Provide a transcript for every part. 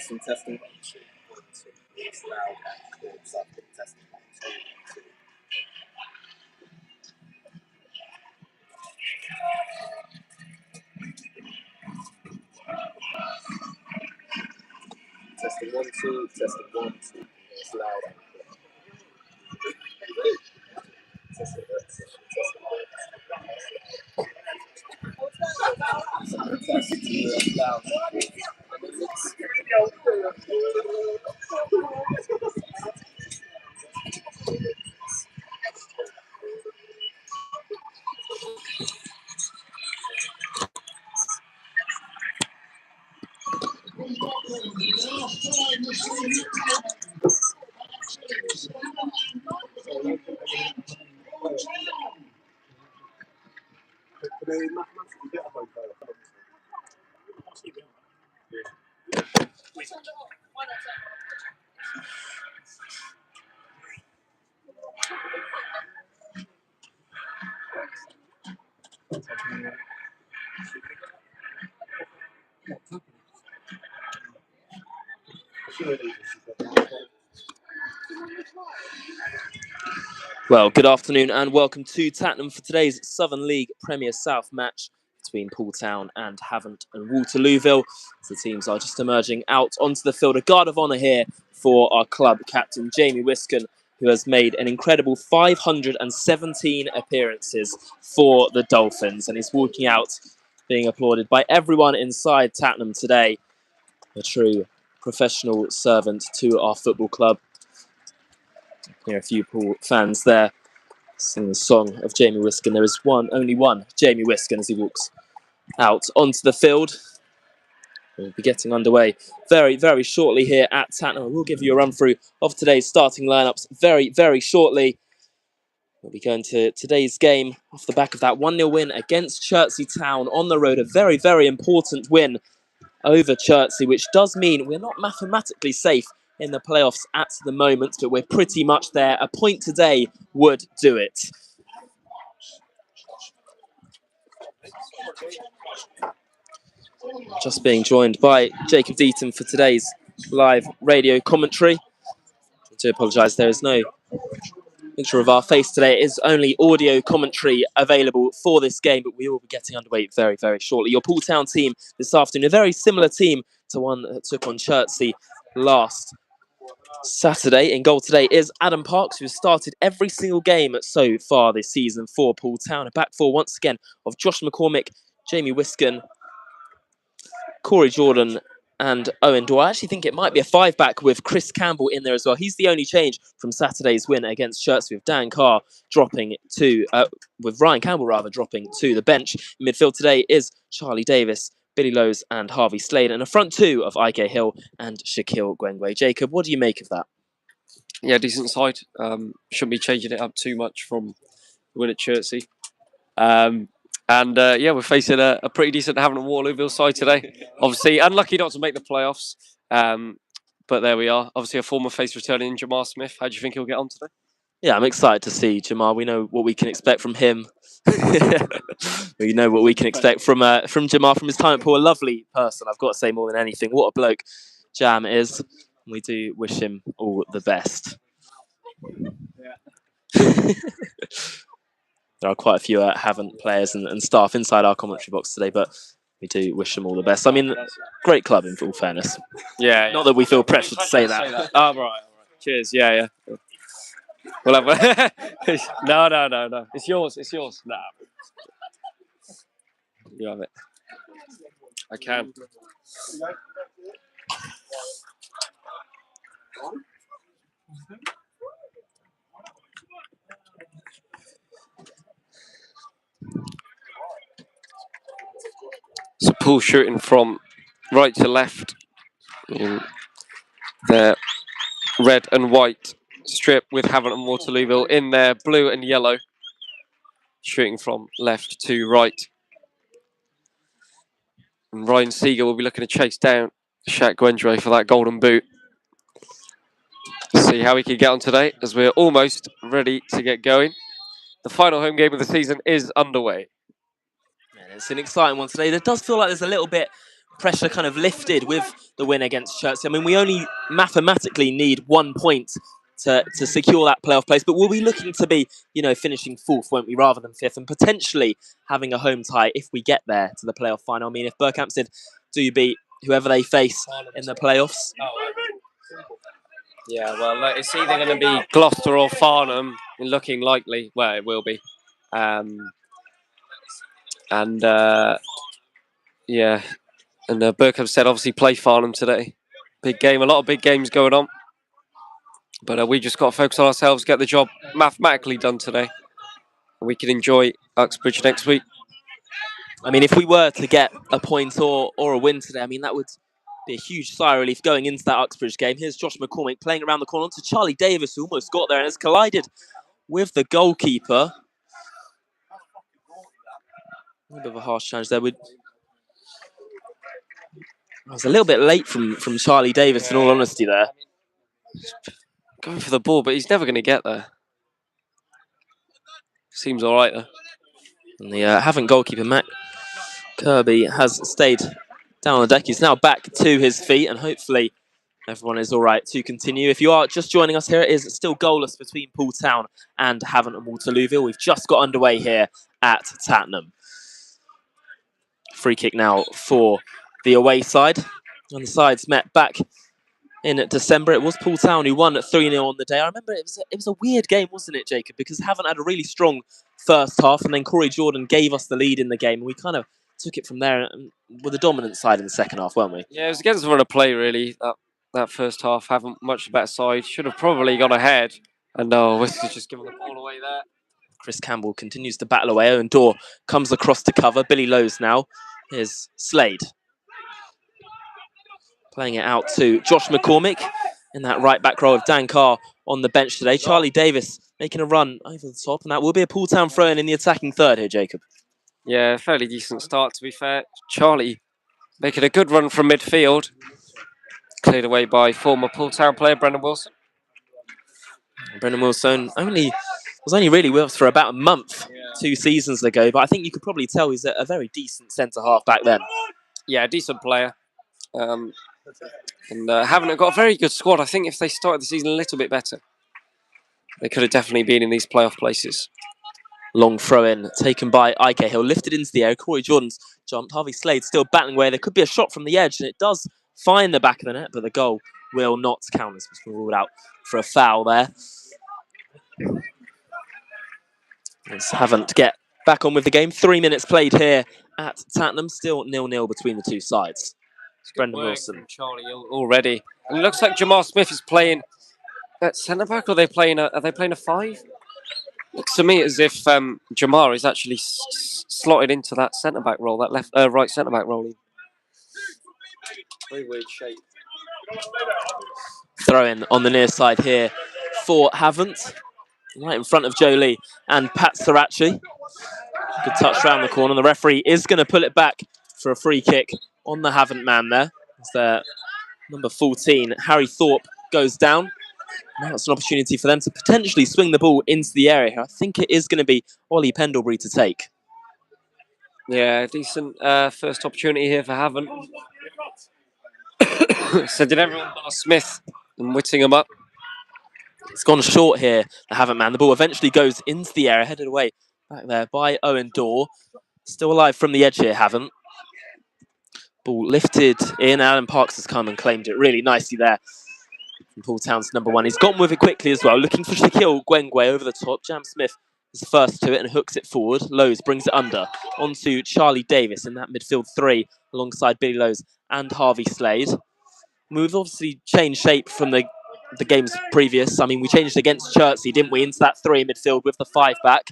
Testing, testing. 1, 2, 1, 2. It's loud and clear. Something. Testing. 1, 2, 1, 2. Testing 1, 2. Testing 1, 2. It's loud and clear. Testing 1, 2. Testing 1, 2. Testing 2. It's loud and clear. Well, good afternoon and welcome to Tattenham for today's Southern League Premier South match between Poole Town and Havant and Waterlooville. The teams are just emerging out onto the field. A guard of honour here for our club captain, Jamie Wiskin, who has made an incredible 517 appearances for the Dolphins. And he's walking out being applauded by everyone inside Tattenham today. A true professional servant to our football club. Here are a few Poole fans there singing the song of Jamie Wiskin. There is only one Jamie Wiskin as he walks out onto the field. We'll be getting underway very, very shortly here at Tattenham. We'll give you a run through of today's starting lineups very, very shortly. We'll be going to today's game off the back of that 1-0 win against Chertsey Town on the road. A very, very important win over Chertsey, which does mean we're not mathematically safe in the playoffs at the moment, but we're pretty much there. A point today would do it. Just being joined by Jacob Deaton for today's live radio commentary. I do apologise, there is no picture of our face today. It is only audio commentary available for this game, but we will be getting underway very, very shortly. Your Poole Town team this afternoon, a very similar team to one that took on Chertsey last Saturday. In goal today is Adam Parks, who has started every single game so far this season for Poole Town. A back four once again of Josh McCormick, Jamie Wiskin, Corey Jordan and Owen Dwyer. I actually think it might be a five-back with Chris Campbell in there as well. He's the only change from Saturday's win against Chertsey, with Dan Carr dropping to, with Ryan Campbell rather, dropping to the bench. In midfield today is Charlie Davis, Billy Lowes and Harvey Slade, and a front two of Ike Hill and Shaquille Gwengwe. Jacob, what do you make of that? Yeah, decent side. Shouldn't be changing it up too much from the win at Chertsey. Yeah, we're facing a pretty decent Havant and Waterlooville side today. Obviously, unlucky not to make the playoffs. But there we are. Obviously, a former face returning, Jamar Smith. How do you think he'll get on today? Yeah, I'm excited to see Jamar. We know what we can expect from him. We know what we can expect from Jamar, from his time at Poole. A lovely person, I've got to say more than anything. What a bloke Jam is. We do wish him all the best. There are quite a few Havant players and staff inside our commentary box today, but we do wish them all the best. I mean, great club in full fairness. Yeah. Not that we feel pressured to say that. Oh, right. Cheers. Yeah. We'll have No. It's yours. Nah. You have it. I can. So Poole shooting from right to left in their red and white strip, with Havant and Waterlooville in their blue and yellow, shooting from left to right. And Ryan Seeger will be looking to chase down Shaq Gwendry for that golden boot. See how he can get on today, as we're almost ready to get going. The final home game of the season is underway. It's an exciting one today. There does feel like there's a little bit pressure kind of lifted with the win against Chertsey? I mean, we only mathematically need 1 point to secure that playoff place, but we'll be looking to be, you know, finishing fourth, won't we, rather than fifth, and potentially having a home tie if we get there to the playoff final. I mean, if Berkhamsted do beat whoever they face in the playoffs. Yeah, well, it's either going to be Gloucester or Farnham, looking likely. Well, it will be. Yeah, and Berkhamsted obviously play Farnham today. Big game, a lot of big games going on. But we just got to focus on ourselves, get the job mathematically done today. And we can enjoy Uxbridge next week. I mean, if we were to get a point or a win today, I mean, that would be a huge sigh of relief going into that Uxbridge game. Here's Josh McCormick playing around the corner to Charlie Davis, who almost got there and has collided with the goalkeeper. A little bit of a harsh challenge there. I was a little bit late from Charlie Davis, in all honesty, there. Going for the ball, but he's never going to get there. Seems all right, though. And the Havant goalkeeper, Matt Kirby, has stayed down on the deck. He's now back to his feet, and hopefully everyone is all right to continue. If you are just joining us here, it is still goalless between Poole Town and Havant and Waterlooville. We've just got underway here at Tattenham. Free kick now for the away side. And the sides met back in December. It was Poole Town who won at 3-0 on the day. I remember it was a weird game, wasn't it, Jacob? Because Havant had a really strong first half, and then Corey Jordan gave us the lead in the game, and we kind of took it from there and were the dominant side in the second half, weren't we? Yeah, it was against the run of play, really. That first half, Havant much better side. Should have probably gone ahead. And no, Whiskey's just given the ball away there. Chris Campbell continues to battle away. Owen Dorr comes across to cover. Billy Lowe's now. Here's Slade. Playing it out to Josh McCormick in that right back row of Dan Carr on the bench today. Charlie Davis making a run over the top, and that will be a Poole Town throw-in in the attacking third here, Jacob. Yeah, fairly decent start, to be fair. Charlie making a good run from midfield. Cleared away by former Poole Town player Brendan Wilson. Brendan Wilson was only really with us for about a month 2 seasons ago, but I think you could probably tell he's a very decent centre-half back then. Yeah, a decent player. And Havant got a very good squad. I think if they started the season a little bit better, they could have definitely been in these playoff places. Long throw-in taken by Ike Hill, lifted into the air. Corey Jordan's jumped. Harvey Slade still battling away. There could be a shot from the edge, and it does find the back of the net, but the goal will not count. It's been ruled out for a foul there. Let's Havant get back on with the game. 3 minutes played here at Tattenham. Still 0-0 between the two sides. It's Brendan Wilson. Charlie already. And it looks like Jamar Smith is playing at centre back, or are they playing a 5? Looks to me as if Jamar is actually slotted into that centre back role, that right centre back role. Very weird shape. Throw in on the near side here for Havant, right in front of Joe Lee and Pat Sarachi. Good touch round the corner. The referee is going to pull it back for a free kick on the Havant man there. As their number 14, Harry Thorpe, goes down. Now it's an opportunity for them to potentially swing the ball into the area. I think it is going to be Ollie Pendlebury to take. Yeah, decent first opportunity here for Havant. So did everyone but Smith and Whittingham up? It's gone short here, the Havant man. The ball eventually goes into the area, headed away back there by Owen Dorr. Still alive from the edge here, Havant. Ball lifted in. Alan Parks has come and claimed it really nicely there from Poole Town's number 1. He's gotten with it quickly as well, looking for Shaquille Gwengwe over the top. Jam Smith is first to it and hooks it forward. Lowe's brings it under onto Charlie Davis in that midfield 3 alongside Billy Lowe's and Harvey Slade. We've obviously changed shape from the games previous. I mean, we changed against Chertsey, didn't we, into that 3 midfield with the 5 back.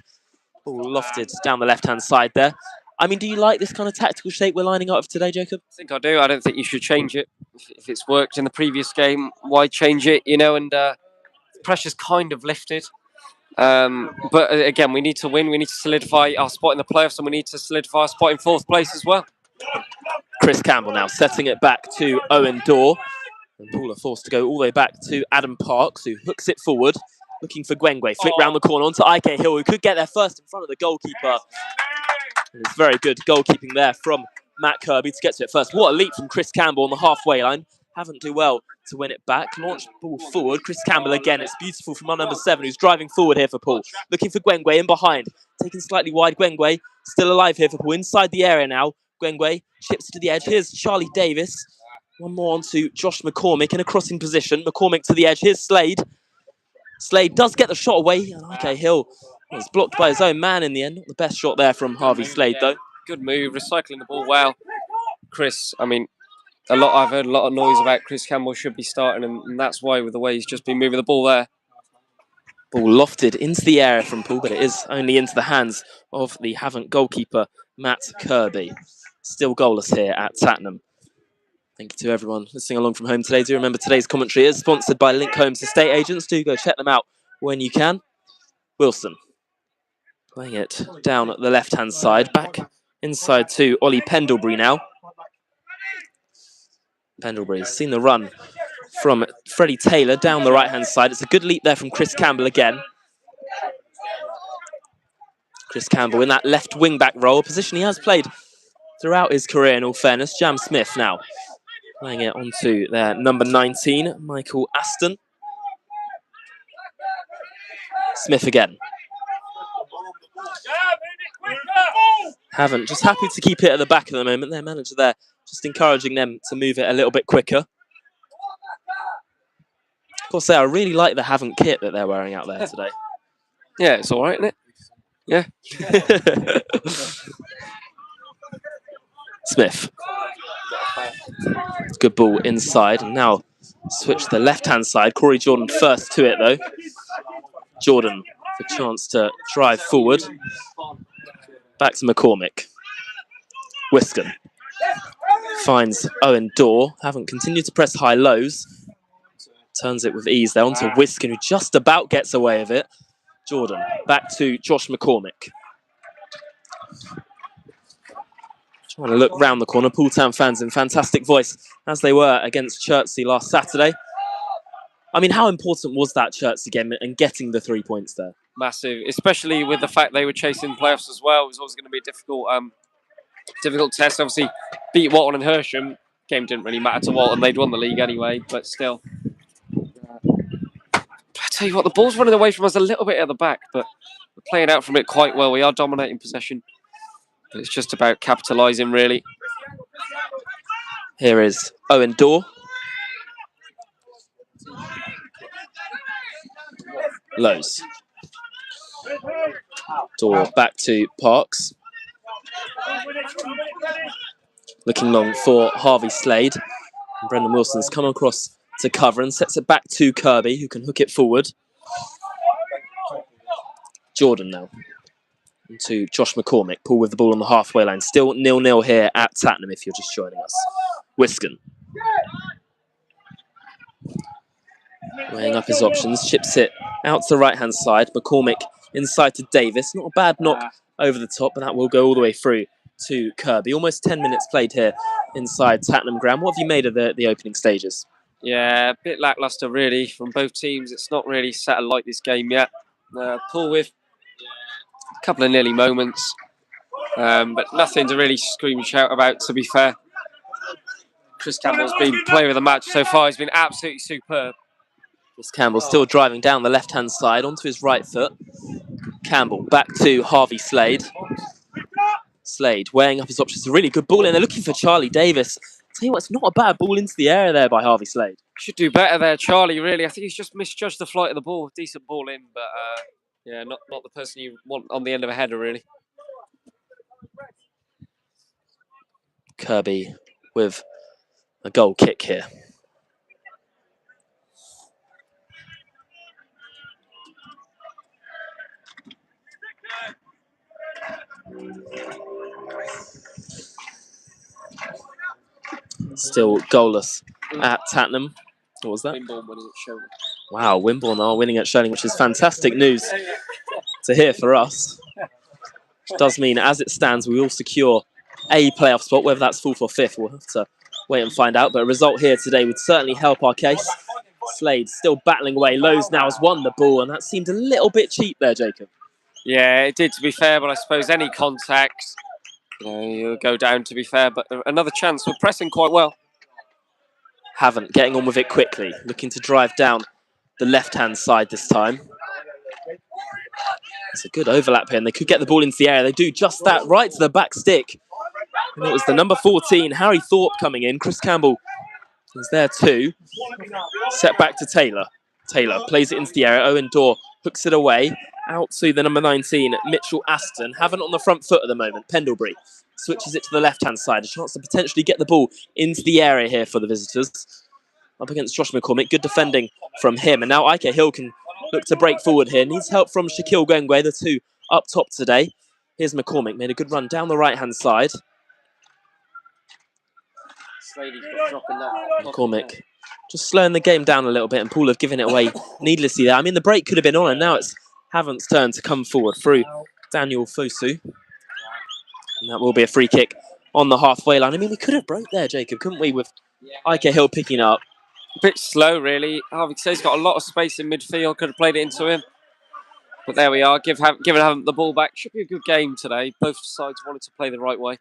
Ball lofted down the left-hand side there. I mean, do you like this kind of tactical shape we're lining up today, Jacob? I think I do. I don't think you should change it. If it's worked in the previous game, why change it, you know? And pressure's kind of lifted. But again, we need to win. We need to solidify our spot in the playoffs, and we need to solidify our spot in 4th place as well. Chris Campbell now setting it back to Owen Dorr. And Poole are forced to go all the way back to Adam Parks, who hooks it forward, looking for Gwengwe. Flick round the corner onto Ike Hill, who could get there first in front of the goalkeeper. And it's very good goalkeeping there from Matt Kirby to get to it first. What a leap from Chris Campbell on the halfway line. Haven't do well to win it back. Launched ball forward. Chris Campbell again. It's beautiful from our number 7, who's driving forward here for Poole. Looking for Gwengwe in behind. Taking slightly wide. Gwengwe still alive here for Poole. Inside the area now. Gwengwe chips to the edge. Here's Charlie Davis. One more on to Josh McCormick in a crossing position. McCormick to the edge. Here's Slade. Slade does get the shot away. And okay, Hill was blocked by his own man in the end. Not the best shot there from Harvey Slade, though. Good move, recycling the ball well. Chris, I mean, I've heard a lot of noise about Chris Campbell should be starting, and that's why, with the way he's just been moving the ball there. Ball lofted into the area from Poole, but it is only into the hands of the Havant goalkeeper, Matt Kirby. Still goalless here at Tatnam. Thank you to everyone listening along from home today. Do remember today's commentary is sponsored by Link Homes Estate Agents. Do go check them out when you can. Wilson playing it down at the left-hand side. Back inside to Ollie Pendlebury now. Pendlebury's seen the run from Freddie Taylor down the right-hand side. It's a good leap there from Chris Campbell again. Chris Campbell in that left wing-back role, a position he has played throughout his career, in all fairness. Jam Smith now playing it onto their number 19, Michael Aston. Smith again. Havant just happy to keep it at the back at the moment. Their manager there just encouraging them to move it a little bit quicker. Of course, I really like the Havant kit that they're wearing out there today. Yeah, it's all right, isn't it? Yeah. Smith. Good ball inside. And now switch to the left-hand side. Corey Jordan first to it, though. Jordan, the chance to drive forward. Back to McCormick. Wiscombe finds Owen Dorr. Haven't continued to press high lows. Turns it with ease there onto Wiscombe, who just about gets away with it. Jordan back to Josh McCormick. Trying to look round the corner. Poole Town fans in fantastic voice, as they were against Chertsey last Saturday. I mean, how important was that Chertsey game and getting the 3 points there? Massive, especially with the fact they were chasing playoffs as well. It was always going to be a difficult test. Obviously, beat Walton and Hersham. Game didn't really matter to Walton. They'd won the league anyway, but still. I tell you what, the ball's running away from us a little bit at the back, but we're playing out from it quite well. We are dominating possession. But it's just about capitalising, really. Here is Owen Dorr. Lows. Dorr back to Parks. Looking long for Harvey Slade. And Brendan Wilson's come across to cover and sets it back to Kirby, who can hook it forward. Jordan now. To Josh McCormick. Poole with the ball on the halfway line. Still 0-0 here at Tatnam if you're just joining us. Wiscombe. Weighing up his options. Chips it out to the right-hand side. McCormick inside to Davis. Not a bad knock over the top, but that will go all the way through to Kirby. Almost 10 minutes played here inside Tatnam Ground. What have you made of the opening stages? Yeah, a bit lacklustre, really, from both teams. It's not really set alight this game yet. Poole with a couple of nearly moments, but nothing to really scream and shout about, to be fair. Chris Campbell's been player of the match so far. He's been absolutely superb. Chris Campbell still driving down the left-hand side onto his right foot. Campbell back to Harvey Slade. Slade weighing up his options. A really good ball in. They're looking for Charlie Davis. Tell you what, it's not a bad ball into the area there by Harvey Slade. Should do better there, Charlie, really. I think he's just misjudged the flight of the ball. Decent ball in, but yeah, not the person you want on the end of a header, really. Kirby with a goal kick here. Still goalless at Tatnam. What was that? Wimborne winning at Sholing. Wow, Wimborne are winning at Sholing, which is fantastic news to hear for us. Which does mean, as it stands, we will secure a playoff spot. Whether that's 4th or 5th, we'll have to wait and find out. But a result here today would certainly help our case. Slade still battling away. Lowe's now has won the ball, and that seemed a little bit cheap there, Jacob. Yeah, it did, to be fair, but I suppose any contact He'll go down, to be fair, but another chance. We're pressing quite well. Havant getting on with it quickly, looking to drive down the left-hand side this time. It's a good overlap here, and they could get the ball into the area. They do just that, right to the back stick. And it was the number 14, Harry Thorpe, coming in. Chris Campbell is there too. Set back to Taylor. Taylor plays it into the area. Owen Dorr hooks it away. Out to the number 19, Mitchell Aston. Havant on the front foot at the moment. Pendlebury switches it to the left-hand side. A chance to potentially get the ball into the area here for the visitors. Up against Josh McCormick. Good defending from him. And now Ike Hill can look to break forward here. Needs help from Shaquille Gwengwe, the two up top today. Here's McCormick. Made a good run down the right-hand side. McCormick just slowing the game down a little bit, and Poole have given it away needlessly there. I mean, the break could have been on, and now it's Havant's turn to come forward through Daniel Fosu. And that will be a free kick on the halfway line. I mean, we could have broke there, Jacob, couldn't we, with Ike Hill picking up. A bit slow, really. Harvey says he's got a lot of space in midfield. Could have played it into him. But there we are, giving Havant the ball back. Should be a good game today. Both sides wanted to play the right way.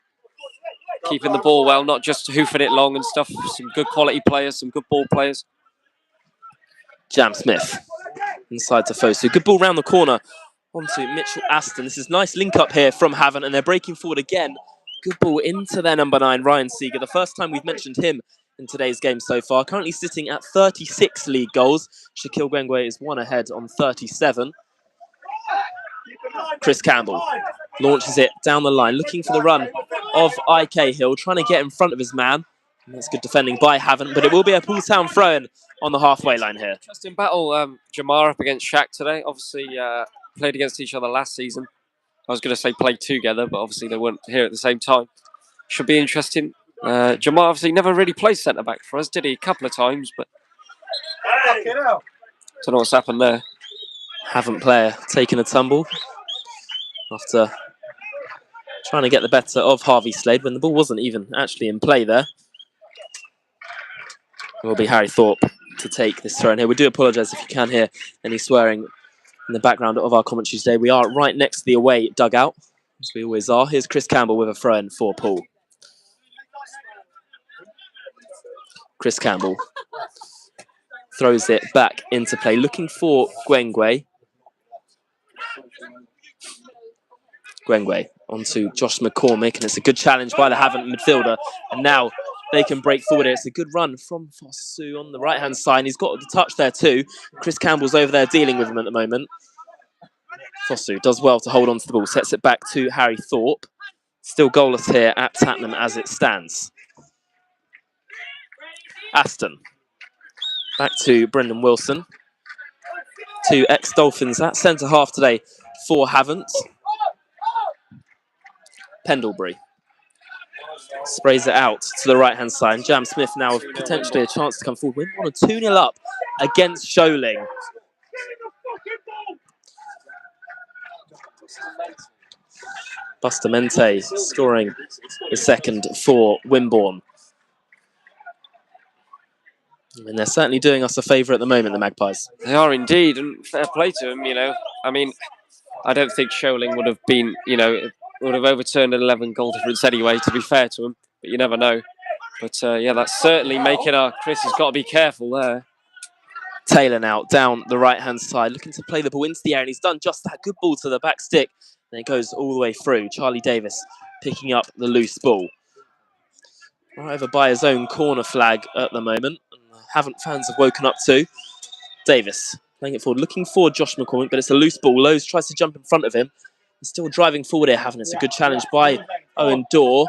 Keeping the ball well, not just hoofing it long and stuff. Some good quality players, some good ball players. Jam Smith inside to Fosu. Good ball round the corner onto Mitchell Aston. This is nice link up here from Havant, and they're breaking forward again. Good ball into their number 9, Ryan Seeger. The first time we've mentioned him in today's game so far. Currently sitting at 36 league goals. Shaquille Gwengwe is one ahead on 37. Chris Campbell launches it down the line, looking for the run of IK Hill, trying to get in front of his man. And that's good defending by Havant, but it will be a Poole Town throw-in on the halfway line here. Interesting battle, Jamar up against Shaq today. Obviously, played against each other last season. I was going to say played together, but obviously they weren't here at the same time. Should be interesting. Jamar obviously never really played centre-back for us, did he? A couple of times, but don't know what's happened there. Havant player taking a tumble after trying to get the better of Harvey Slade when the ball wasn't even actually in play there. It will be Harry Thorpe to take this throw in here. We do apologise if you can hear any swearing in the background of our commentary today. We are right next to the away dugout, as we always are. Here's Chris Campbell with a throw in for Poole. Chris Campbell throws it back into play, looking for Gwengwe. Gwengwe onto Josh McCormick, and it's a good challenge by the Havant midfielder. And now they can break forward. It's a good run from Fosu on the right-hand side. He's got the touch there too. Chris Campbell's over there dealing with him at the moment. Fosu does well to hold on to the ball, sets it back to Harry Thorpe. Still goalless here at Tattenham as it stands. Aston. Back to Brendan Wilson. Two ex-Dolphins at centre-half today for Havant. Pendlebury sprays it out to the right-hand side. Jam Smith now with potentially a chance to come forward. We want a 2-0 up against Sholing. Bustamante scoring the second for Wimborne. And they're certainly doing us a favour at the moment, the Magpies. They are indeed, and fair play to them, you know. I mean, I don't think Sholing would have been, you know, would have overturned an 11-goal difference anyway, to be fair to him. But you never know. But, yeah, that's certainly making our... Chris has got to be careful there. Taylor now down the right-hand side, looking to play the ball into the air, and he's done just that. Good ball to the back stick, and it goes all the way through. Charlie Davis picking up the loose ball. Right over by his own corner flag at the moment. Havant fans have woken up too. Davis playing it forward, looking for Josh McCormick, but it's a loose ball. Lowe's tries to jump in front of him. He's still driving forward here, Havant. It's a good challenge by Owen Dorr.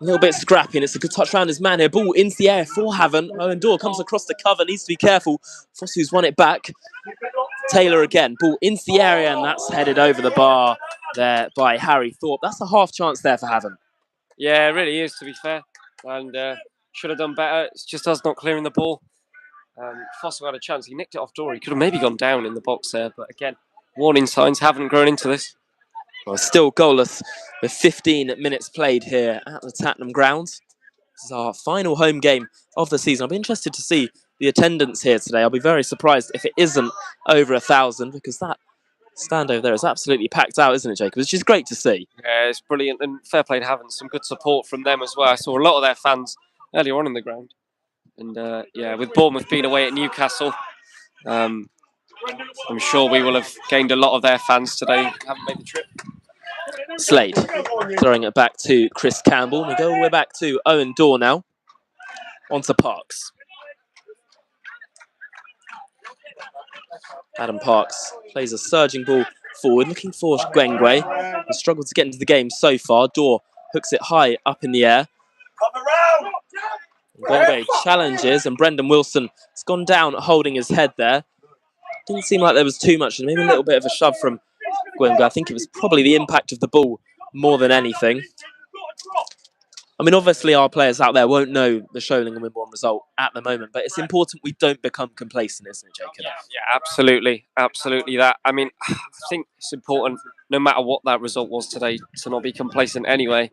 A little bit scrappy, and it's a good touch around his man here. Ball into the air for Havant. Owen Dorr comes across the cover, needs to be careful. Fosu's won it back. Taylor again, ball into the area, and that's headed over the bar there by Harry Thorpe. That's a half chance there for Havant. Yeah, it really is, to be fair. And should have done better. It's just us not clearing the ball. Fosu had a chance. He nicked it off Dorr. He could have maybe gone down in the box there. But again, warning signs haven't grown into this. Well, still goalless with 15 minutes played here at the Tattenham grounds. This is our final home game of the season. I'll be interested to see the attendance here today. I'll be very surprised if it isn't over 1,000, because that stand over there is absolutely packed out, isn't it, Jacob? Which is great to see. Yeah, it's brilliant, and fair play to having some good support from them as well. I saw a lot of their fans earlier on in the ground. And yeah, with Bournemouth being away at Newcastle, I'm sure we will have gained a lot of their fans today who haven't made the trip. Slade throwing it back to Chris Campbell. We go all the way back to Owen Dorr now. On to Parks. Adam Parks plays a surging ball forward, looking for Gwengwe. Has struggled to get into the game so far. Dorr hooks it high up in the air. Gwengwe challenges, and Brendan Wilson has gone down holding his head there. Didn't seem like there was too much, maybe a little bit of a shove from Gwengwe. I think it was probably the impact of the ball more than anything. I mean, obviously our players out there won't know the Sholing and Wimborne result at the moment, but it's important we don't become complacent, isn't it, Jacob? Yeah, absolutely. Absolutely that. I mean, I think it's important, no matter what that result was today, to not be complacent anyway.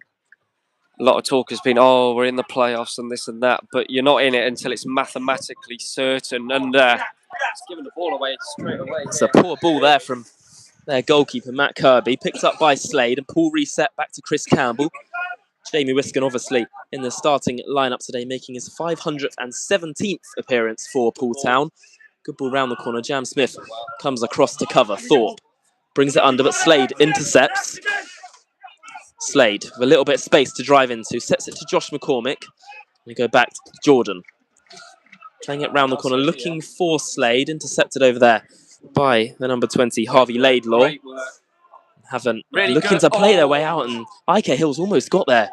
A lot of talk has been, oh, we're in the playoffs and this and that, but you're not in it until it's mathematically certain. And it's given the ball away straight away. It's a poor ball there from their goalkeeper, Matt Kirby, picked up by Slade, and Poole reset back to Chris Campbell. Jamie Wiskin, obviously, in the starting lineup today, making his 517th appearance for Poole Town. Good ball round the corner. Jam Smith comes across to cover. Thorpe brings it under, but Slade intercepts. Slade with a little bit of space to drive into, sets it to Josh McCormick. We go back to Jordan. Playing it round the corner, looking for Slade, intercepted over there by the number 20, Harvey Laidlaw. Havant looking to play their way out, and Ike Hill's almost got there.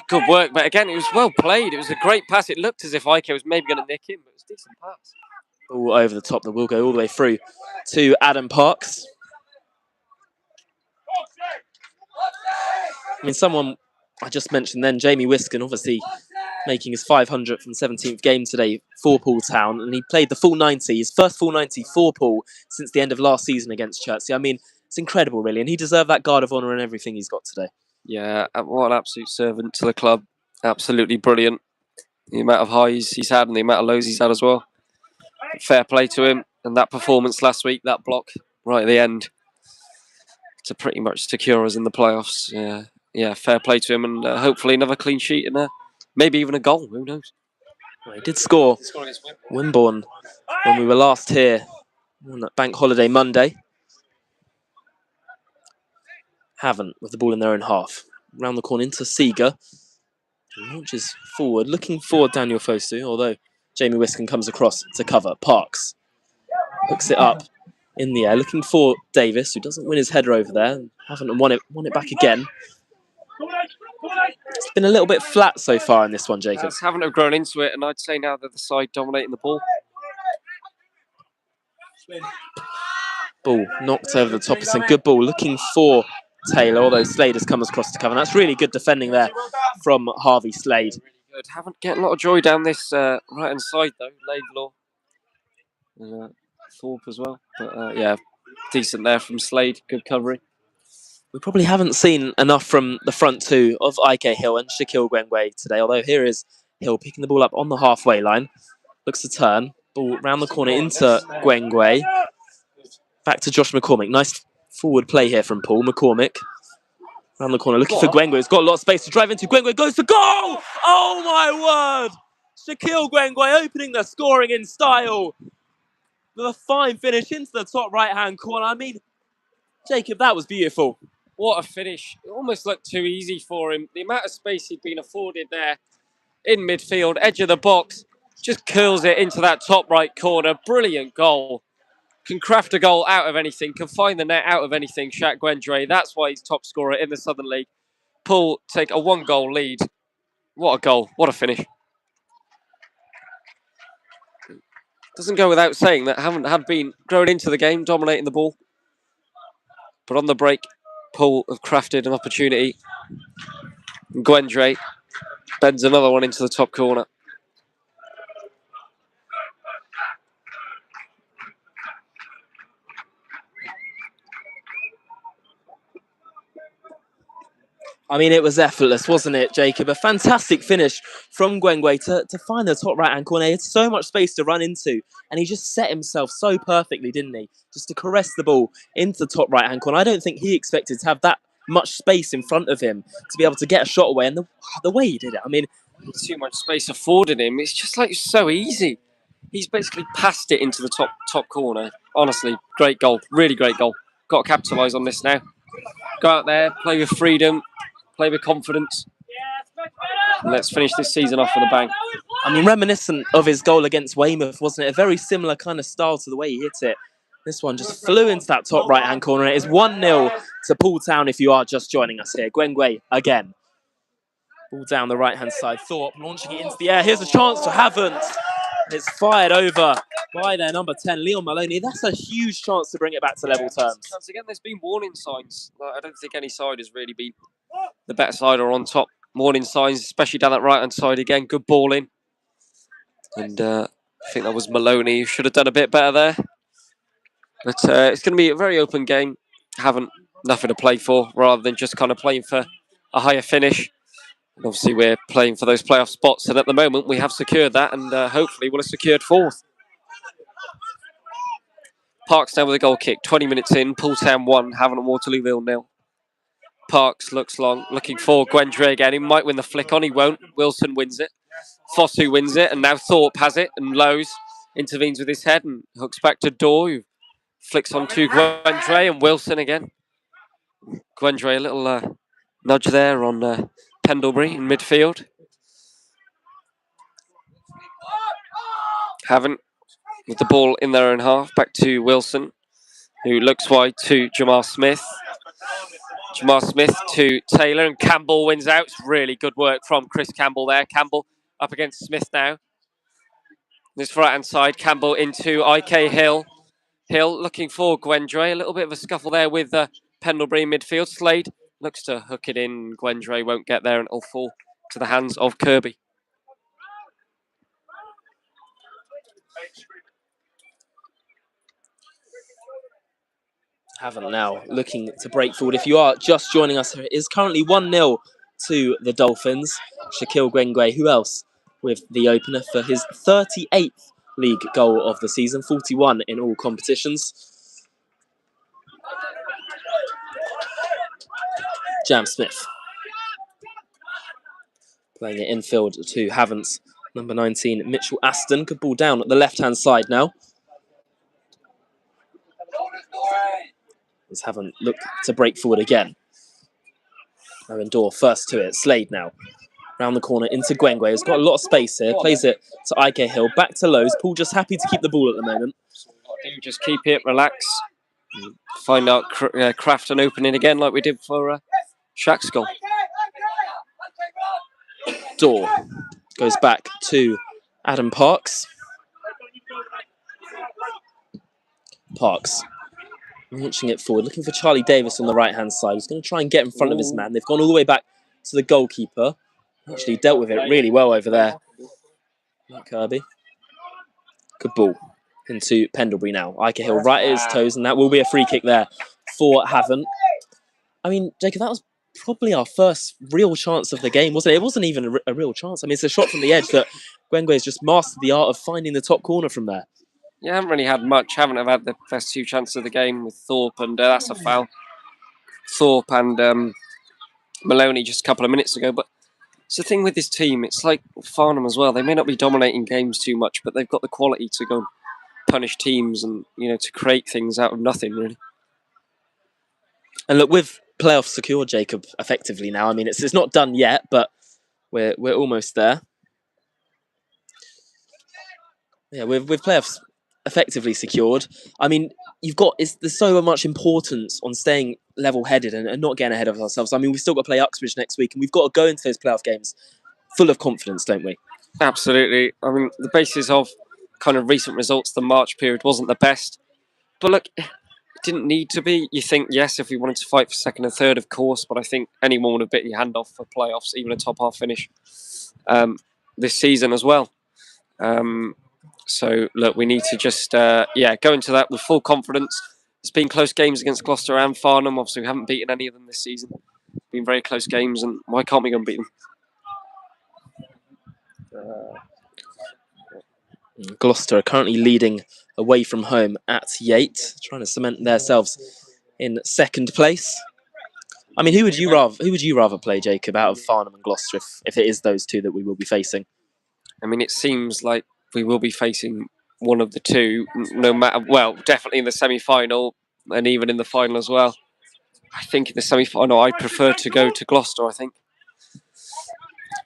Good work, but again, it was well played. It was a great pass. It looked as if Ike was maybe going to nick him, but it was a decent pass. All over the top that will go all the way through to Adam Parks. I mean, someone I just mentioned then, Jamie Wiskin, obviously making his 517th game today for Poole Town, and he played the full 90, his first full 90 for Poole since the end of last season against Chertsey. I mean, it's incredible, really, and he deserved that guard of honour and everything he's got today. Yeah, what an absolute servant to the club. Absolutely brilliant. The amount of highs he's had and the amount of lows he's had as well. Fair play to him, and that performance last week, that block right at the end, to pretty much secure us in the playoffs. Yeah, fair play to him, and hopefully another clean sheet and maybe even a goal. Who knows? Well, he did score Wimborne when we were last here on that bank holiday Monday. Havant with the ball in their own half. Round the corner into Seeger. He launches forward, looking for Daniel Fosu, although Jamie Wiskin comes across to cover. Parks hooks it up in the air, looking for Davis, who doesn't win his header over there. Havant won it back again. It's been a little bit flat so far in this one, Jacob. Haven't have grown into it, and I'd say now they're the side dominating the ball. Ball knocked over the top. It's a good ball, looking for Taylor, although Slade has come across to cover. And that's really good defending there from Harvey Slade. Good. Haven't get a lot of joy down this right-hand side, though. Laidlaw and Thorpe as well. But yeah, decent there from Slade. Good covering. We probably haven't seen enough from the front two of Ike Hill and Shaquille Gwengwe today, although here is Hill picking the ball up on the halfway line. Looks to turn. Ball round the corner into Gwengwe. Back to Josh McCormick. Nice forward play here from Poole. McCormick round the corner looking for Gwengwe. He's got a lot of space to drive into. Gwengwe goes to goal! Oh my word! Shaquille Gwengwe opening the scoring in style. With a fine finish into the top right-hand corner. I mean, Jacob, that was beautiful. What a finish. It almost looked too easy for him. The amount of space he'd been afforded there in midfield, edge of the box, just curls it into that top right corner. Brilliant goal. Can craft a goal out of anything, can find the net out of anything, Shaq Gwendre. That's why he's top scorer in the Southern League. Poole take a 1-goal lead. What a goal. What a finish. Doesn't go without saying that Havant had been growing into the game, dominating the ball. But on the break, Poole have crafted an opportunity. Gwendre bends another one into the top corner. I mean, it was effortless, wasn't it, Jacob? A fantastic finish from Gwengwe to find the top right-hand corner. He had so much space to run into, and he just set himself so perfectly, didn't he? Just to caress the ball into the top right-hand corner. I don't think he expected to have that much space in front of him to be able to get a shot away, and the way he did it, I mean... Too much space afforded him. It's just like so easy. He's basically passed it into the top corner. Honestly, great goal. Really great goal. Got to capitalise on this now. Go out there, play with freedom, play with confidence. And let's finish this season off with a bang. I mean, reminiscent of his goal against Weymouth, wasn't it? A very similar kind of style to the way he hit it. This one just flew into that top right-hand corner. It is 1-0 to Poole Town if you are just joining us here. Gwengwe again. Ball down the right-hand side. Thorpe launching it into the air. Here's a chance to Havant. It's fired over by their number 10, Leon Maloney. That's a huge chance to bring it back to level terms. Once again, there's been warning signs. I don't think any side has really been the better side or on top. Warning signs, especially down that right-hand side again. Good ball in. And I think that was Maloney who should have done a bit better there. But it's going to be a very open game. Haven't nothing to play for, rather than just kind of playing for a higher finish. And obviously, we're playing for those playoff spots, and at the moment, we have secured that, and hopefully, we'll have secured fourth. Parks now with a goal kick. 20 minutes in. Poole Town 1, Havant and Waterlooville 0. Parks looking for Gwendre again. He might win the flick on, he won't. Wilson wins it. Fosu wins it, and now Thorpe has it, and Lowe's intervenes with his head and hooks back to Dorr, who flicks on to Gwendre, and Wilson again. Gwendre, a little nudge there on Pendlebury in midfield. Havant with the ball in their own half, back to Wilson, who looks wide to Jamar Smith. Jamar Smith to Taylor, and Campbell wins out. It's really good work from Chris Campbell there. Campbell up against Smith now. This right-hand side, Campbell into IK Hill. Hill looking for Gwendre. A little bit of a scuffle there with Pendlebury in midfield. Slade looks to hook it in. Gwendre won't get there, and it'll fall to the hands of Kirby. Havant now looking to break forward. If you are just joining us here, it is currently 1-0 to the Dolphins. Shaquille Gwengwe, who else with the opener for his 38th league goal of the season, 41 in all competitions. Jam Smith playing it infield to Havant's number 19, Mitchell Aston. Good ball down at the left-hand side now. As Havant look to break forward again. Owen Dorr first to it. Slade now. Round the corner into Gwengwe. He's got a lot of space here. Plays it to IK Hill. Back to Lowe's. Poole just happy to keep the ball at the moment. Just keep it, relax. Find out craft an opening again like we did for Shaq's goal. Dorr goes back to Adam Parks. Parks launching it forward, looking for Charlie Davis on the right-hand side. He's going to try and get in front of his man. They've gone all the way back to the goalkeeper. Actually dealt with it really well over there. Kirby. Good ball into Pendlebury now. IK Hill right at his toes, and that will be a free kick there for Havant. I mean, Jacob, that was probably our first real chance of the game, wasn't it? It wasn't even a real chance. I mean, it's a shot from the edge that Gwengwe has just mastered the art of finding the top corner from there. Yeah, haven't really had much. Haven't have had the first two chances of the game with Thorpe, and that's a foul. Thorpe and Maloney just a couple of minutes ago. But it's the thing with this team. It's like Farnham as well. They may not be dominating games too much, but they've got the quality to go and punish teams and, you know, to create things out of nothing, really. And look, with playoffs secured, Jacob, effectively now. I mean, it's not done yet, but we're almost there. Yeah, with playoffs effectively secured. I mean, there's so much importance on staying level-headed and not getting ahead of ourselves. I mean, we've still got to play Uxbridge next week, and we've got to go into those playoff games full of confidence, don't we? Absolutely. I mean, the basis of kind of recent results, the March period wasn't the best. But look, it didn't need to be. You think, yes, if we wanted to fight for second and third, of course, but I think anyone would have bitten your hand off for playoffs, even a top half finish this season as well. So, look, we need to just, go into that with full confidence. There's been close games against Gloucester and Farnham. Obviously, we haven't beaten any of them this season. been very close games, and why can't we go and beat them? Gloucester are currently leading away from home at Yate, trying to cement themselves in second place. I mean, who would you rather play, Jacob, out of Farnham and Gloucester if it is those two that we will be facing? I mean, it seems like we will be facing one of the two, no matter, well, definitely in the semi-final and even in the final as well. I think in the semi-final, I'd prefer to go to Gloucester, I think.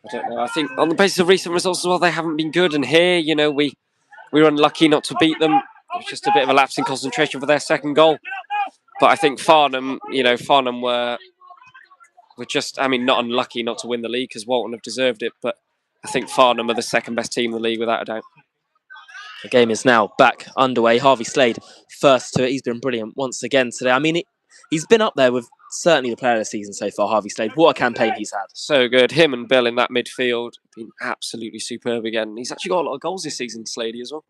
I don't know. I think on the basis of recent results as well, they haven't been good. And here, you know, we were unlucky not to beat them. It was just a bit of a lapse in concentration for their second goal. But I think Farnham, you know, Farnham were just, I mean, not unlucky not to win the league because Walton have deserved it. But I think Farnham are the second best team in the league without a doubt. The game is now back underway. Harvey Slade first to it. He's been brilliant once again today. I mean, he's been up there with certainly the player of the season so far, Harvey Slade. What a campaign he's had. So good. Him and Bill in that midfield been absolutely superb again. He's actually got a lot of goals this season, Slady, as well.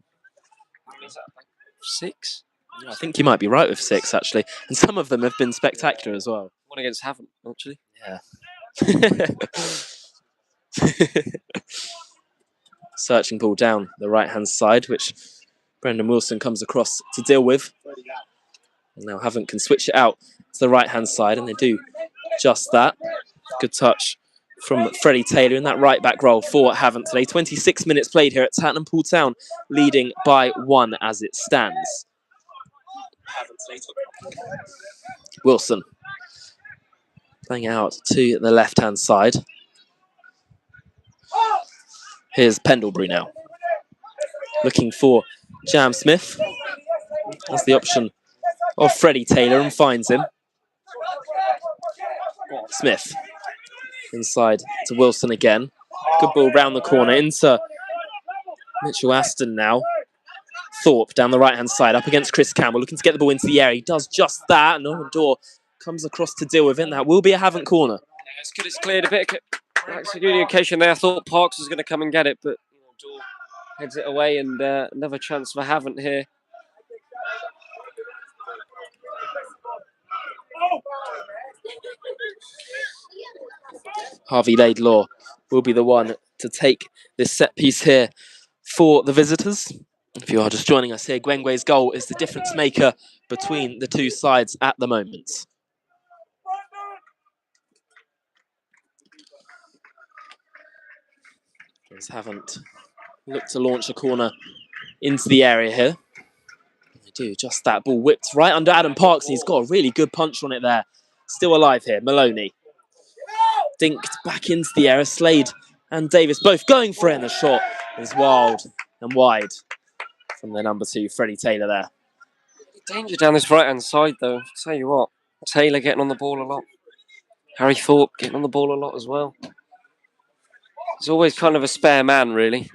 Is that like 6? I think you might be right with 6, actually. And some of them have been spectacular as well. One against Havant, actually. Yeah. Searching ball down the right-hand side, which Brendan Wilson comes across to deal with. And now Havant can switch it out to the right-hand side, and they do just that. Good touch from Freddie Taylor in that right-back role for Havant today. 26 minutes played here at Tattenham. Poole Town leading by 1 as it stands. Wilson playing out to the left-hand side. Here's Pendlebury now. Looking for Jam Smith. That's the option of Freddie Taylor and finds him. Smith inside to Wilson again. Good ball round the corner into Mitchell Aston now. Thorpe down the right-hand side up against Chris Campbell, looking to get the ball into the area. He does just that. Norman Dorr comes across to deal with it. That will be a Havant corner. Yeah, it's good. It's cleared a bit. That's a good occasion there. I thought Parks was going to come and get it, but Dorr heads it away, and another chance for Havant here. Harvey Laidlaw will be the one to take this set piece here for the visitors. If you are just joining us here, Gwengwe's goal is the difference maker between the two sides at the moment. Just haven't looked to launch a corner into the area here. They do just that. Ball whipped right under Adam Parks, and he's got a really good punch on it there. Still alive here, Maloney. Dinked back into the area. Slade and Davis both going for it, and the shot is wild and wide from their number 2, Freddie Taylor there. Danger down this right-hand side, though. I'll tell you what, Taylor getting on the ball a lot. Harry Thorpe getting on the ball a lot as well. He's always kind of a spare man, really.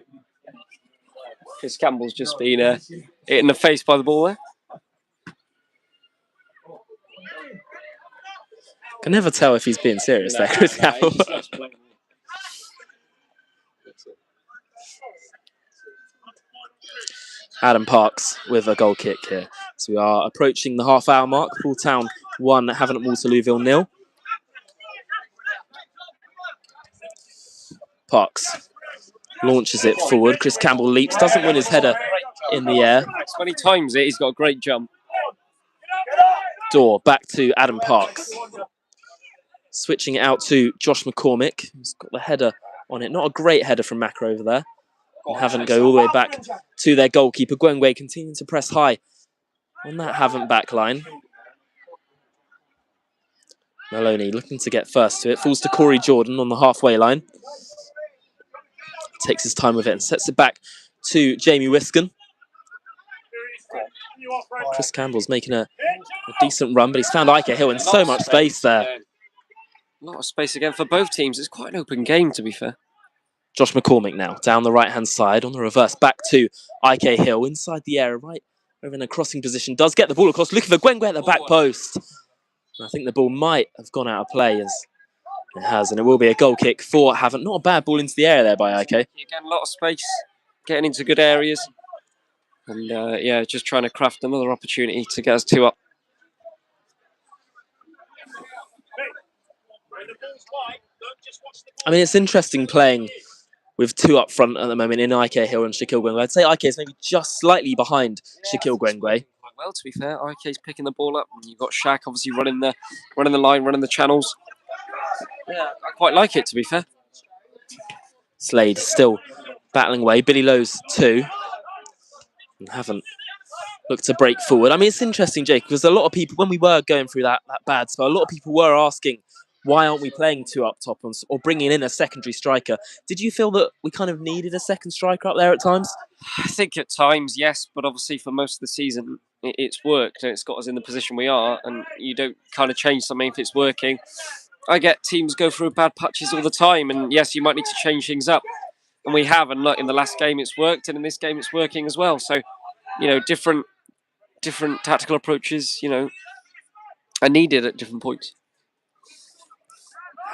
Chris Campbell's just been hit in the face by the ball there. Can never tell if he's being serious there, Chris Campbell. Adam Parks with a goal kick here. So we are approaching the half-hour mark. Poole Town 1, Havant at Waterlooville 0. Parks launches it forward. Chris Campbell leaps, doesn't win his header in the air. When he times it, he's got a great jump. Dorr back to Adam Parks. Switching it out to Josh McCormick, who's got the header on it. Not a great header from Macca over there. And Havant go all the way back to their goalkeeper. Gwengwe continuing to press high on that Havant back line. Maloney looking to get first to it. Falls to Corey Jordan on the halfway line. Takes his time with it and sets it back to Jamie Wiskin. Chris Campbell's making a decent run, but he's found Ike Hill in so much space there. A lot of space again for both teams. It's quite an open game, to be fair. Josh McCormick now down the right-hand side on the reverse back to Ike Hill inside the area, right over in a crossing position. Does get the ball across, looking for Gwengwe at the back post. And I think the ball might have gone out of play, as it has, and it will be a goal kick for Havant. Not a bad ball into the area there by Ike. Again, a lot of space, getting into good areas. And yeah, just trying to craft another opportunity to get us 2 up. I mean, it's interesting playing with two up front at the moment in IK Hill and Shaquille Gwengwe. I'd say IK is maybe just slightly behind Shaquille Gwengwe. Well, to be fair, IK's picking the ball up, and you've got Shaq obviously running the line, running the channels. Yeah, I quite like it, to be fair. Slade still battling away. Billy Lowe's 2. And haven't looked to break forward. I mean, it's interesting, Jake, because a lot of people, when we were going through that bad spell, a lot of people were asking, why aren't we playing 2 up top or bringing in a secondary striker? Did you feel that we kind of needed a second striker up there at times? I think at times, yes, but obviously for most of the season, it's worked and it's got us in the position we are, and you don't kind of change something if it's working. I get teams go through bad patches all the time, and yes, you might need to change things up. And we have, and look, in the last game it's worked, and in this game it's working as well. So, different tactical approaches, are needed at different points.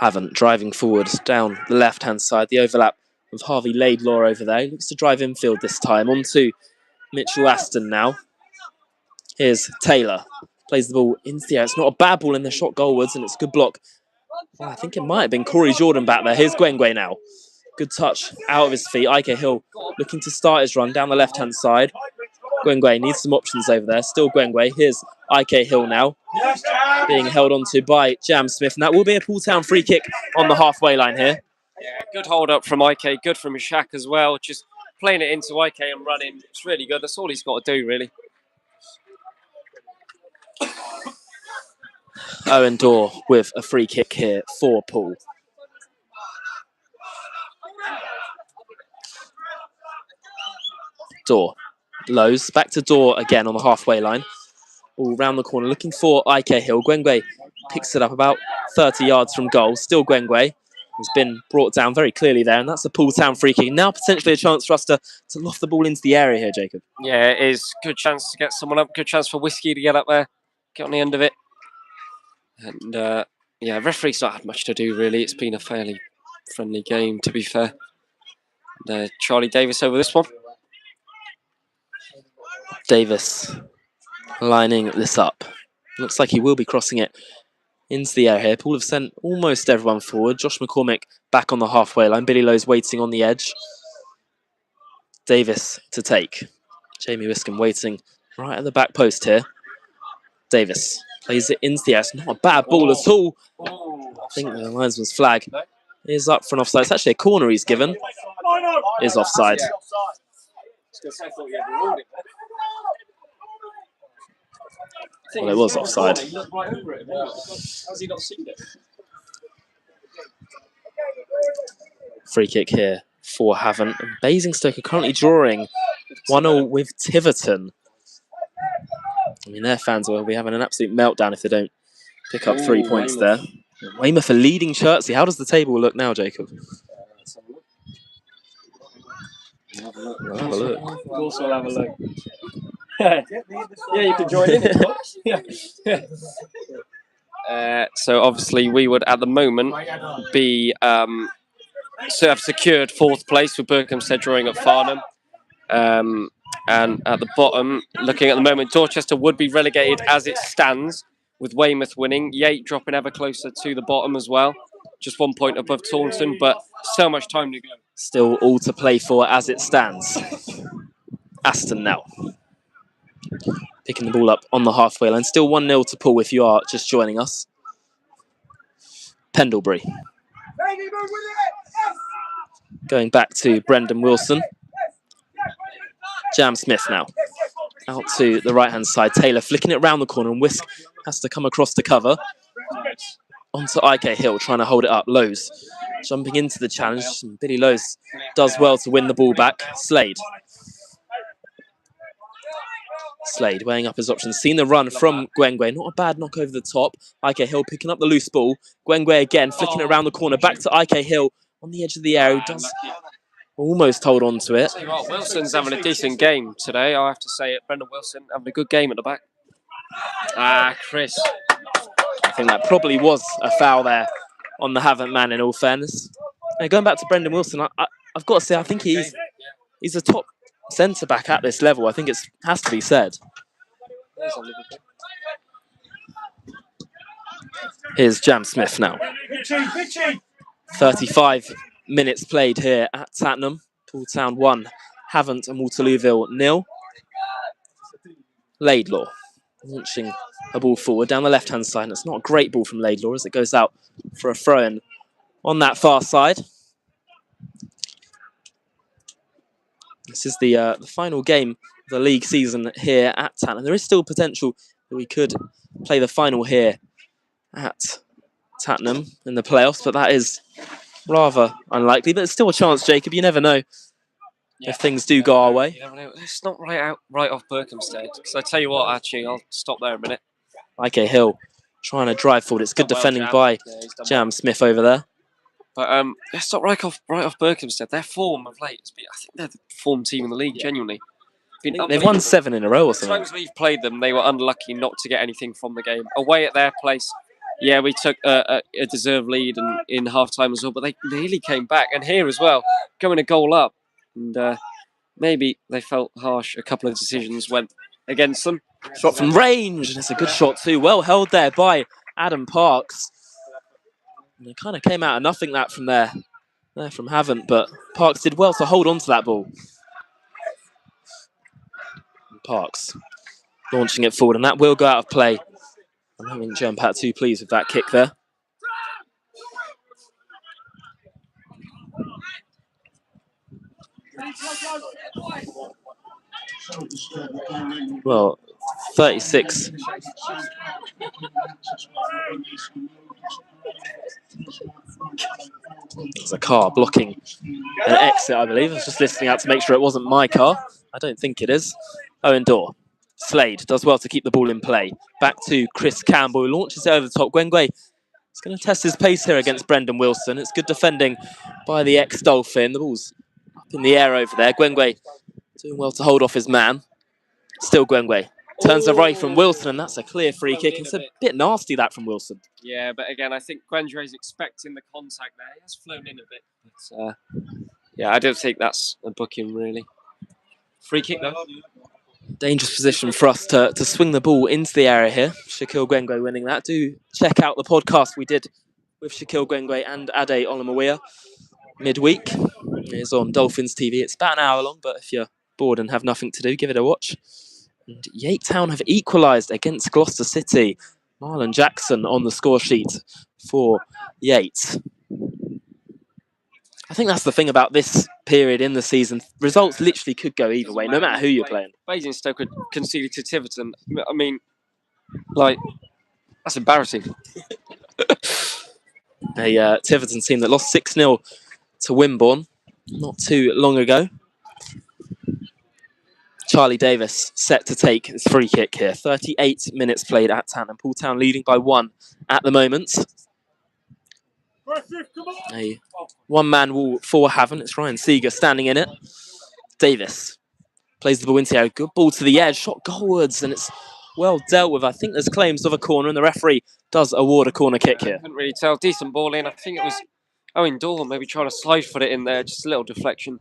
Havant driving forward down the left-hand side, the overlap of Harvey Laidlaw over there. He looks to drive infield this time. On to Mitchell Aston now. Here's Taylor. Plays the ball into the air. It's not a bad ball in the shot goalwards, and it's a good block. Well, I think it might have been Corey Jordan back there. Here's Gwengwe now. Good touch out of his feet. IK Hill looking to start his run down the left-hand side. Gwengwe needs some options over there. Still Gwengwe. Here's IK Hill now. Being held onto by Jam Smith. And that will be a Poole Town free kick on the halfway line here. Yeah, good hold up from IK. Good from Shaq as well. Just playing it into IK and running. It's really good. That's all he's got to do, really. Owen Dorr with a free kick here for Poole. Dorr. Lowe's back to Dorr again on the halfway line. All round the corner looking for IK Hill. Gwengwe picks it up about 30 yards from goal. Still Gwengwe has been brought down very clearly there, and that's a Poole Town free kick. Now potentially a chance for us to loft the ball into the area here, Jacob. Yeah, it is. Good chance to get someone up. Good chance for Whiskey to get up there, get on the end of it. And referee's not had much to do, really. It's been a fairly friendly game, to be fair. And, Charlie Davis over this one. Davis lining this up. Looks like he will be crossing it into the air here. Poole have sent almost everyone forward. Josh McCormick back on the halfway line. Billy Lowe's waiting on the edge. Davis to take. Jamie Wiscombe waiting right at the back post here. Davis plays it into the air. It's not a bad ball at all. I think the linesman's flag is up for an offside. It's actually a corner he's given. Is offside. Well, it was offside. How's he not seen it? Free kick here for Havant. And Basingstoke are currently drawing 1-0 with Tiverton. I mean, their fans will be having an absolute meltdown if they don't pick up 3 points there. Weymouth are leading Chertsey. How does the table look now, Jacob? We'll have a look. Of course, we'll have a look. Yeah, you can join in, of course. So obviously we would at the moment be have secured 4th place with Berkhamsted drawing at Farnham. And at the bottom, looking at the moment, Dorchester would be relegated as it stands, with Weymouth winning. Yate dropping ever closer to the bottom as well. Just 1 point above Taunton, but so much time to go. Still all to play for as it stands. Aston now. Picking the ball up on the halfway line. Still 1-0 to Poole if you are just joining us. Pendlebury. Going back to Brendan Wilson. Jam Smith now. Out to the right-hand side. Taylor flicking it round the corner, and Whisk has to come across to cover. Onto IK Hill, trying to hold it up. Lowe's jumping into the challenge. And Billy Lowe's does well to win the ball back. Slade weighing up his options. Seen the run from Gwengwe. Not a bad knock over the top. IK Hill picking up the loose ball. Gwengwe again, flicking it around the corner. Back to IK Hill on the edge of the area. Who does almost hold on to it. Wilson's having a decent game today, I have to say it. Brendan Wilson having a good game at the back. Chris. I think that probably was a foul there on the Havant man, in all fairness. And going back to Brendan Wilson, I've got to say, I think he's a top centre-back at this level. I think it has to be said. Here's Jam Smith now. 35 minutes played here at Tattenham. Poole Town 1, Havant and Waterlooville 0. Laidlaw launching a ball forward down the left-hand side. And it's not a great ball from Laidlaw as it goes out for a throw-in on that far side. This is the final game of the league season here at Tattenham. There is still potential that we could play the final here at Tattenham in the playoffs, but that is rather unlikely. But it's still a chance, Jacob. You never know if things do go our way. You never know. It's not right off Berkhamsted. Because I tell you what, actually, I'll stop there a minute. Ike Hill trying to drive forward. It's good defending by Jam Smith over there. But it's not right off Berkhamsted. Their form of late has been, I think they're the form team in the league, genuinely. They've won 7 in a row or something. The times we've played them, they were unlucky not to get anything from the game. Away at their place, yeah, we took a deserved lead in half-time as well, but they nearly came back. And here as well, going a goal up. And maybe they felt harsh. A couple of decisions went against them. Shot from range, and it's a good shot too. Well held there by Adam Parks. And it kind of came out of nothing that from there from Havant, but Parks did well to hold on to that ball. Parks launching it forward, and that will go out of play. I don't think Joe and Pat too pleased with that kick there. Well, 36. There's a car blocking an exit, I believe. I was just listening out to make sure it wasn't my car. I don't think it is. Owen Dorr. Slade does well to keep the ball in play. Back to Chris Campbell, who launches it over the top. Gwengwe is going to test his pace here against Brendan Wilson. It's good defending by the ex-Dolphin. The ball's up in the air over there. Gwengwe doing well to hold off his man. Still Gwengwe. Turns away from Wilson, and that's a clear free kick. It's a bit nasty, that, from Wilson. Yeah, but again, I think Gwengwe is expecting the contact there. He has flown in a bit. But, yeah, I don't think that's a booking, really. Free kick, though. Dangerous position for us to swing the ball into the area here. Shaquille Gwengwe winning that. Do check out the podcast we did with Shaquille Gwengwe and Ade Olomawia midweek. It's on Dolphins TV. It's about an hour long, but if you're bored and have nothing to do, give it a watch. And Yate Town have equalised against Gloucester City. Marlon Jackson on the score sheet for Yate. I think that's the thing about this period in the season. Results literally could go either way, no matter who you're playing. Basingstoke conceded to Tiverton. I mean, like, that's embarrassing. A Tiverton team that lost 6-0 to Wimborne not too long ago. Charlie Davis set to take his free kick here. 38 minutes played at Tattenham. Poole Town leading by 1 at the moment. A one-man wall for Havant. It's Ryan Seeger standing in it. Davis plays the ball into the area. Good ball to the edge. Shot goalwards, and it's well dealt with. I think there's claims of a corner, and the referee does award a corner kick here. I couldn't really tell. Decent ball in. I think it was Owen Dorr maybe trying to slide foot it in there. Just a little deflection.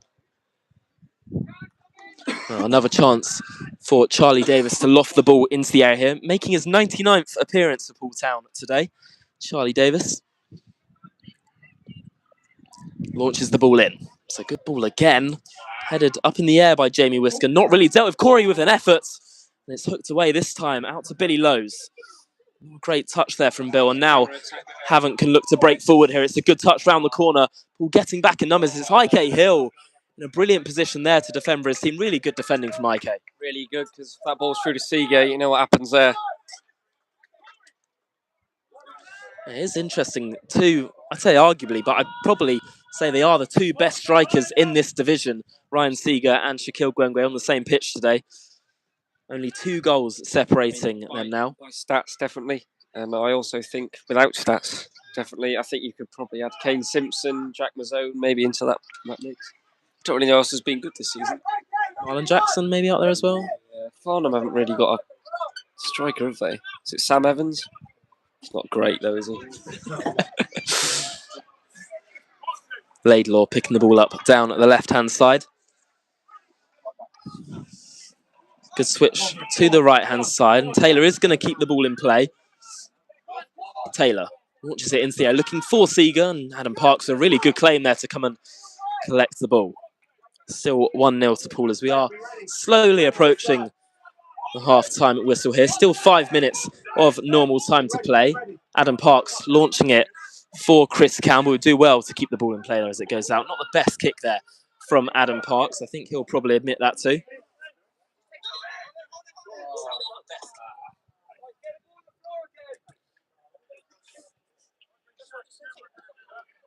Well, another chance for Charlie Davis to loft the ball into the area here, making his 99th appearance for Poole Town today. Charlie Davis launches the ball in. It's a good ball again. Headed up in the air by Jamie Whisker. Not really dealt with. Corey with an effort. And it's hooked away this time out to Billy Lowes. Great touch there from Bill. And now Havant can look to break forward here. It's a good touch round the corner. Ball getting back in numbers. It's Ike Hill in a brilliant position there to defend for his team. Really good defending from Ike. Really good, because if that ball's through to Seager, you know what happens there. It is interesting too, I'd say arguably, but I'd probably say they are the two best strikers in this division, Ryan Seeger and Shaquille Gwengwe, on the same pitch today. Only 2 goals separating them now. By stats, definitely. And I also think, without stats, definitely, I think you could probably add Kane Simpson, Jack Mazzone, maybe into that mix. Don't really know who else has been good this season. Marlon Jackson maybe out there as well. Yeah, Farnham haven't really got a striker, have they? Is it Sam Evans? He's not great though, is he? Laidlaw picking the ball up down at the left-hand side. Good switch to the right-hand side. And Taylor is going to keep the ball in play. Taylor launches it into the air, looking for Seeger, and Adam Parks, a really good claim there to come and collect the ball. Still 1-0 to Poole as we are slowly approaching the half-time whistle here. Still 5 minutes of normal time to play. Adam Parks launching it for Chris Campbell, who do well to keep the ball in play there as it goes out. Not the best kick there from Adam Parks. I think he'll probably admit that too.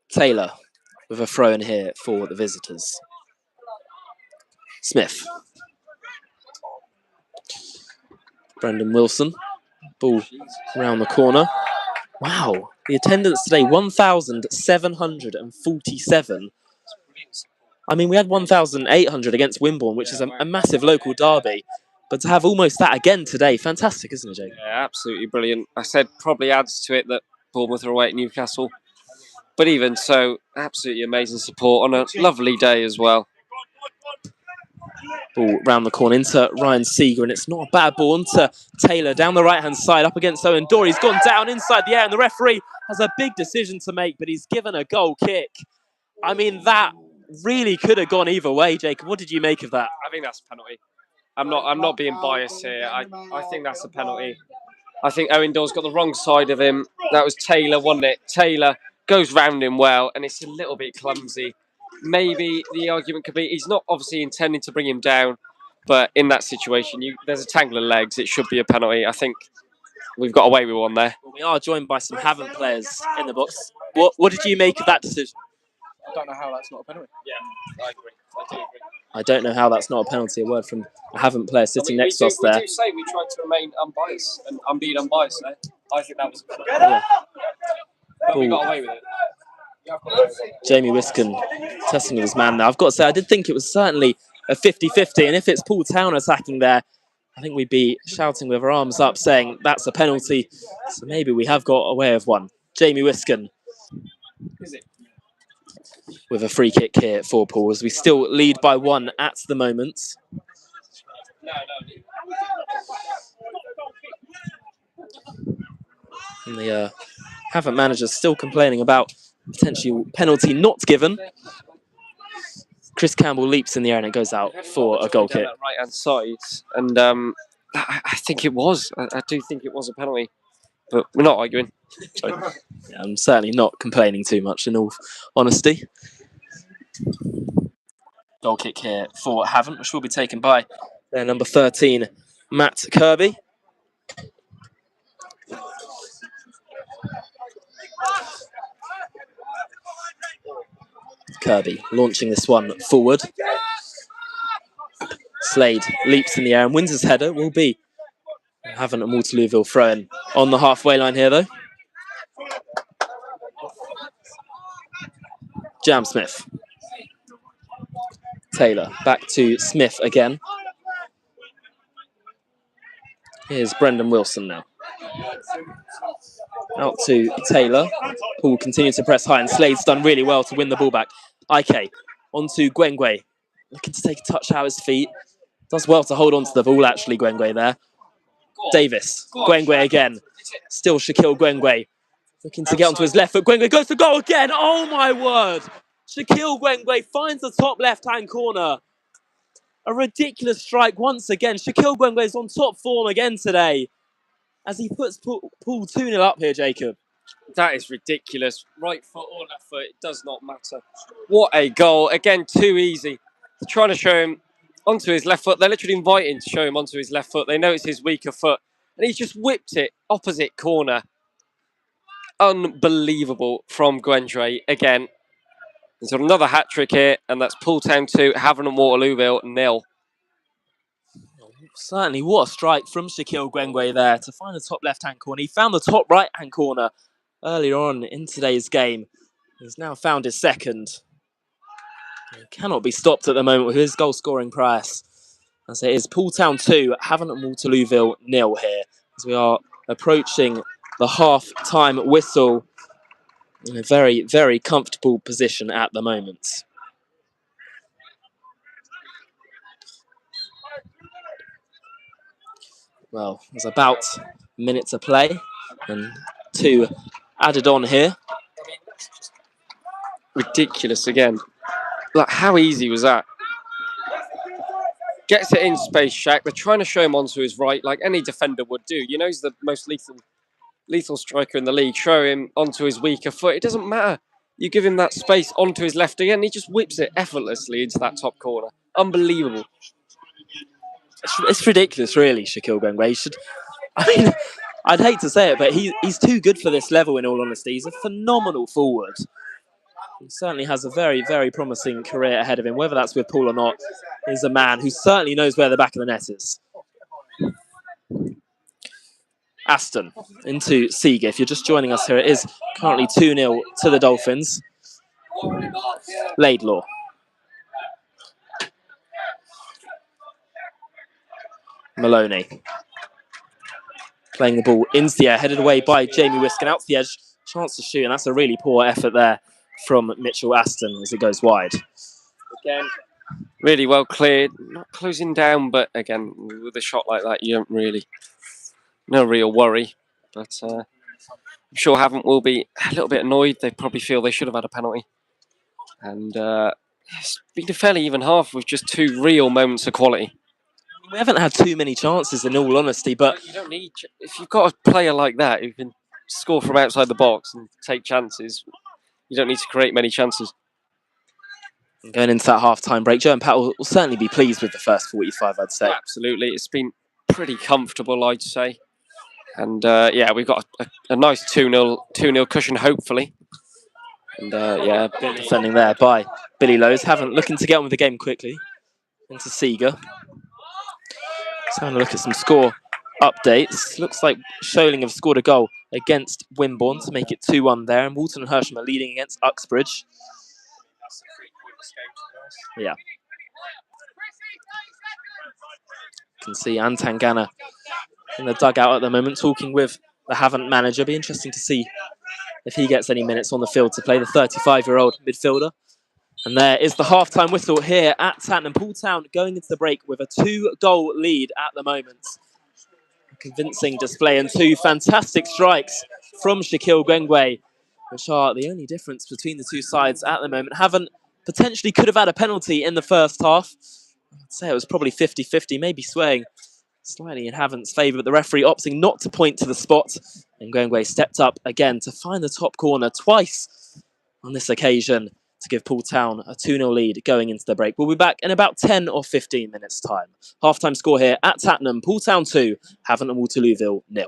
Taylor with a throw in here for the visitors. Smith. Brendan Wilson. Ball around the corner. Wow, the attendance today, 1,747. I mean, we had 1,800 against Wimborne, which is a massive local derby. But to have almost that again today, fantastic, isn't it, Jake? Yeah, absolutely brilliant. I said probably adds to it that Bournemouth are away at Newcastle. But even so, absolutely amazing support on a lovely day as well. Ball round the corner into Ryan Seeger, and it's not a bad ball into Taylor down the right-hand side up against Owen Dorr. He's gone down inside the air, and the referee has a big decision to make, but he's given a goal kick. I mean, that really could have gone either way, Jacob. What did you make of that? I think that's a penalty. I'm not being biased here. I think that's a penalty. I think Owen Dorr's got the wrong side of him. That was Taylor, wasn't it? Taylor goes round him well, and it's a little bit clumsy. Maybe the argument could be he's not obviously intending to bring him down, but in that situation, there's a tangle of legs. It should be a penalty. I think we've got away with one there. Well, we are joined by some Havant players in the box. What did you make of that decision? I don't know how that's not a penalty. Yeah, I agree. I do agree. I don't know how that's not a penalty. A word from a Havant player sitting next to us there. We do say we tried to remain unbiased, and I'm being unbiased there. I think that was a penalty. Yeah. But we got away with it. Jamie Wiskin testing with his man now. I've got to say, I did think it was certainly a 50-50, and if it's Poole Town attacking there, I think we'd be shouting with our arms up saying that's a penalty. So maybe we have got away with one. Jamie Wiskin with a free kick here for Poole as we still lead by 1 at the moment. And the Havant manager's still complaining about potential penalty not given. Chris Campbell leaps in the air and it goes out for a goal kick. Right hand side, and I think it was. I do think it was a penalty, but we're not arguing. So. Yeah, I'm certainly not complaining too much, in all honesty. Goal kick here for Havant, which will be taken by their number 13, Matt Kirby. Kirby launching this one forward. Slade leaps in the air and wins his header. Will be Havant and Waterlooville throwing on the halfway line here, though. Jam Smith. Taylor back to Smith again. Here's Brendan Wilson now. Out to Taylor. Poole continues to press high, and Slade's done really well to win the ball back. Ike onto Gwengwe. Looking to take a touch out his feet. Does well to hold on to the ball, actually, Gwengwe there. Davis. Gwengwe again. Still Shaquille Gwengwe. Looking to get onto his left foot. Gwengwe goes for goal again. Oh, my word. Shaquille Gwengwe finds the top left-hand corner. A ridiculous strike once again. Shaquille Gwengwe is on top form again today as he puts Poole 2-0 up here, Jacob. That is ridiculous. Right foot or left foot, it does not matter. What a goal. Again, too easy. They're trying to show him onto his left foot. They're literally inviting to show him onto his left foot. They know it's his weaker foot. And he's just whipped it opposite corner. Unbelievable from Gwendray again. He's got another hat-trick here, and that's Poole Town 2, Havant and Waterlooville 0. Certainly, what a strike from Shaquille Gwengwe there to find the top left-hand corner. He found the top right-hand corner earlier on in today's game. He's now found his second. He cannot be stopped at the moment with his goal-scoring prowess. As it is Poole Town 2, Havant and Waterlooville 0 here. As we are approaching the half-time whistle in a very, very comfortable position at the moment. Well, there's about a minute to play and 2 added on here. Ridiculous again. Like, how easy was that? Gets it in space, Shaq. They're trying to show him onto his right, like any defender would do. You know, he's the most lethal striker in the league. Show him onto his weaker foot. It doesn't matter. You give him that space onto his left again, he just whips it effortlessly into that top corner. Unbelievable. It's ridiculous, really, Shaquille Gwengwe. I'd hate to say it, but he's too good for this level, in all honesty. He's a phenomenal forward. He certainly has a very, very promising career ahead of him. Whether that's with Poole or not, he's a man who certainly knows where the back of the net is. Aston into Seager. If you're just joining us here, it is currently 2-0 to the Dolphins. Laidlaw. Maloney. Playing the ball into the air, headed away by Jamie Wiskin, out to the edge. Chance to shoot, and that's a really poor effort there from Mitchell Aston as it goes wide. Again, really well cleared. Not closing down, but again, with a shot like that, you don't really... No real worry. But I'm sure Havant will be a little bit annoyed. They probably feel they should have had a penalty. And it's been a fairly even half with just 2 real moments of quality. We haven't had too many chances, in all honesty, but you don't need... If you've got a player like that who can score from outside the box and take chances, you don't need to create many chances. Going into that half-time break, Joe and Pat will certainly be pleased with the first 45, I'd say. Absolutely. It's been pretty comfortable, I'd say. And yeah, we've got a nice 2-0 cushion, hopefully. And yeah, defending there by Billy Lowe's. Havant looking to get on with the game quickly. Into Seager. Let's have a look at some score updates. Looks like Sholing have scored a goal against Wimborne to make it 2-1 there. And Walton and Hersham are leading against Uxbridge. Yeah. You can see Antangana in the dugout at the moment talking with the Havant manager. Be interesting to see if he gets any minutes on the field to play, the 35-year-old midfielder. And there is the half-time whistle here at Tattenham. Poole Town going into the break with a 2-goal lead at the moment. A convincing display and 2 fantastic strikes from Shaquille Gwengwe, which are the only difference between the 2 sides at the moment. Havant potentially could have had a penalty in the first half. I'd say it was probably 50-50, maybe swaying slightly in Havant's favour, but the referee opting not to point to the spot. And Gwengwe stepped up again to find the top corner twice on this occasion to give Poole Town a 2-0 lead going into the break. We'll be back in about 10 or 15 minutes' time. Half-time score here at Tattenham. Poole Town 2, Havant and Waterlooville 0.